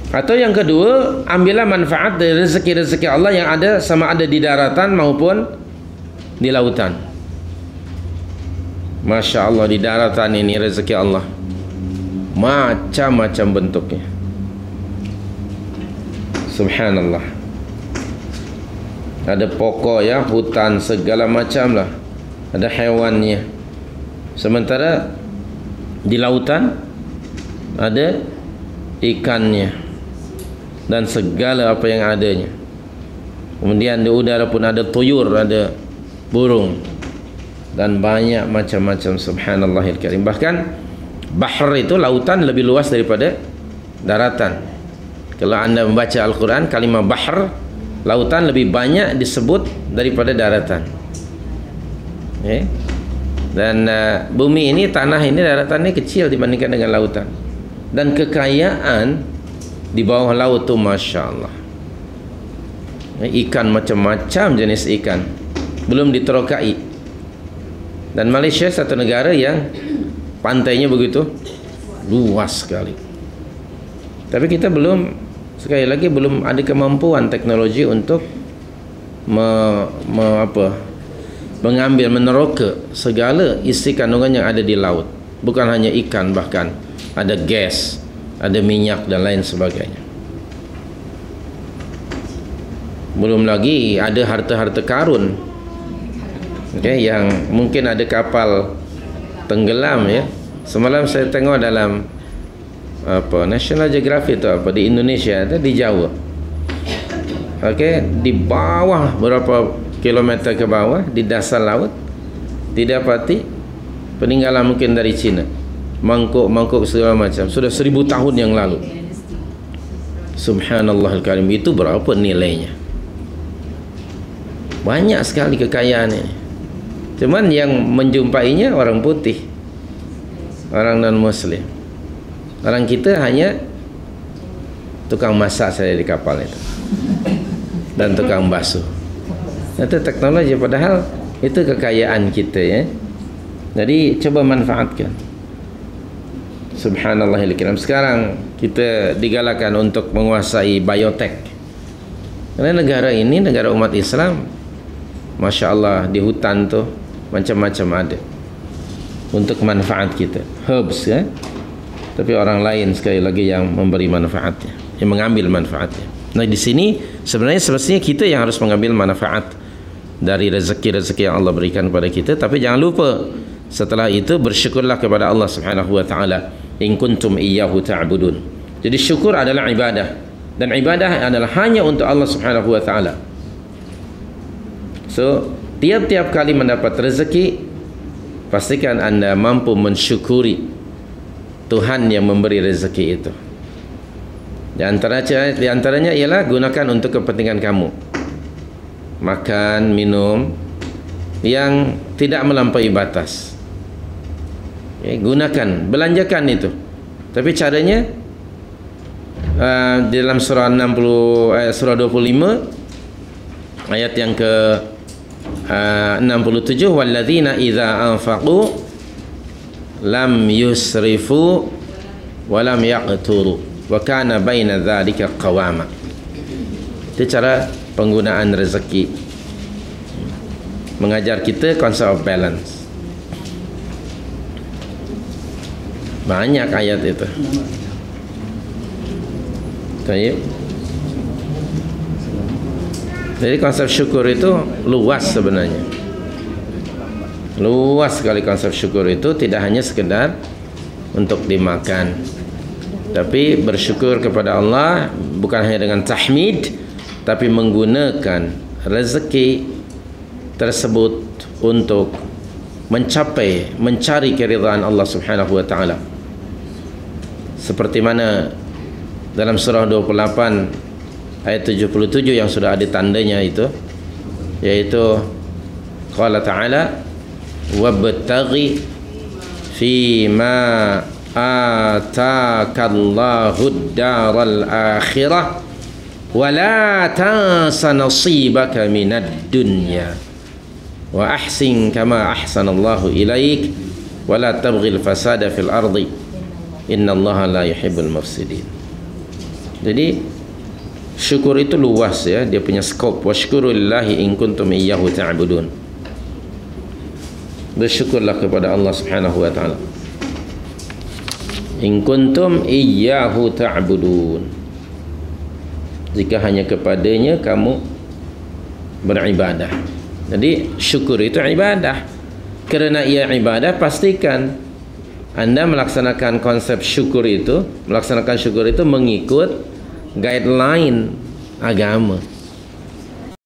Atau yang kedua, ambillah manfaat dari rezeki-rezeki Allah yang ada, sama ada di daratan maupun di lautan. Masya Allah, di daratan ini rezeki Allah macam-macam bentuknya. Subhanallah. Ada pokok ya, hutan segala macam lah, ada haiwannya. Sementara di lautan ada ikannya dan segala apa yang adanya. Kemudian di udara pun ada tuyur, ada burung dan banyak macam-macam. Subhanallahil karim. Bahkan bahr itu, lautan, lebih luas daripada daratan. Kalau anda membaca Al-Quran, kalimah bahr, lautan, lebih banyak disebut daripada daratan. Dan bumi ini, tanah ini, daratannya kecil dibandingkan dengan lautan. Dan kekayaan di bawah laut tu Masya Allah. Ikan macam-macam jenis ikan, belum diterokai. Dan Malaysia satu negara yang pantainya begitu luas sekali. Tapi kita belum, sekali lagi, belum ada kemampuan teknologi untuk mengambil, meneroka segala isi kandungan yang ada di laut. Bukan hanya ikan, bahkan ada gas, ada minyak dan lain sebagainya. Belum lagi ada harta-harta karun, yang mungkin ada kapal tenggelam ya. Semalam saya tengok dalam National Geographic itu di Indonesia, di Jawa. Di bawah, berapa kilometer ke bawah, di dasar laut, didapati peninggalan mungkin dari Cina. Mangkuk-mangkuk segala macam, sudah 1000 tahun yang lalu. Subhanallahil karim. Itu berapa nilainya? Banyak sekali kekayaannya. Cuman yang menjumpainya orang putih, orang non muslim. Orang kita hanya tukang masak saja di kapal itu, dan tukang basuh. Itu teknologi, padahal itu kekayaan kita ya. Jadi coba manfaatkan. Subhanallahil kiram. Sekarang kita digalakkan untuk menguasai biotek. Karena negara ini negara umat Islam, Masya Allah, di hutan tuh macam-macam ada untuk manfaat kita. Herbs ya. Tapi orang lain sekali lagi yang memberi manfaatnya, yang mengambil manfaatnya. Nah di sini sebenarnya semestinya kita yang harus mengambil manfaat dari rezeki-rezeki yang Allah berikan kepada kita. Tapi jangan lupa setelah itu bersyukurlah kepada Allah Subhanahu wa taala. In kuntum iyyahu ta'budun. Jadi syukur adalah ibadah, dan ibadah adalah hanya untuk Allah Subhanahu wa taala. So, tiap-tiap kali mendapat rezeki, pastikan anda mampu mensyukuri Tuhan yang memberi rezeki itu. Di antaranya ialah gunakan untuk kepentingan kamu. Makan, minum yang tidak melampaui batas. Gunakan, belanjakan itu. Tapi caranya dalam surah 25 ayat yang ke 67, walladzina idza anfaqu lam yusrifu wa lam yaqturu wa kana baina dzalika qawama. Itu cara penggunaan rezeki, mengajar kita konsep of balance. Banyak ayat itu. Baik. Jadi konsep syukur itu luas sebenarnya. Luas sekali konsep syukur itu, tidak hanya sekedar untuk dimakan, tapi bersyukur kepada Allah bukan hanya dengan tahmid, tapi menggunakan rezeki tersebut untuk mencari keridhaan Allah Subhanahu wa taala. Seperti mana dalam surah 28 ayat 77 yang sudah ada tandanya itu, yaitu qala ta'ala wabtaghi fima atakallahu ad-daral akhirah wa la tansa nasibaka minad dunya wa ahsin kama ahsanallahu ilaik wa la tabghil fasada fil ardi innallaha la yuhibbul mufsidin. Jadi syukur itu luas ya, dia punya skop. Washkurulillahi in kuntum iyyahu ta'budun. Bersyukurlah kepada Allah Subhanahu wa taala. In kuntum iyyahu ta'budun. Jika hanya kepadanya kamu beribadah. Jadi syukur itu ibadah. Kerana ia ibadah, pastikan Anda melaksanakan konsep syukur itu, mengikut guideline agama.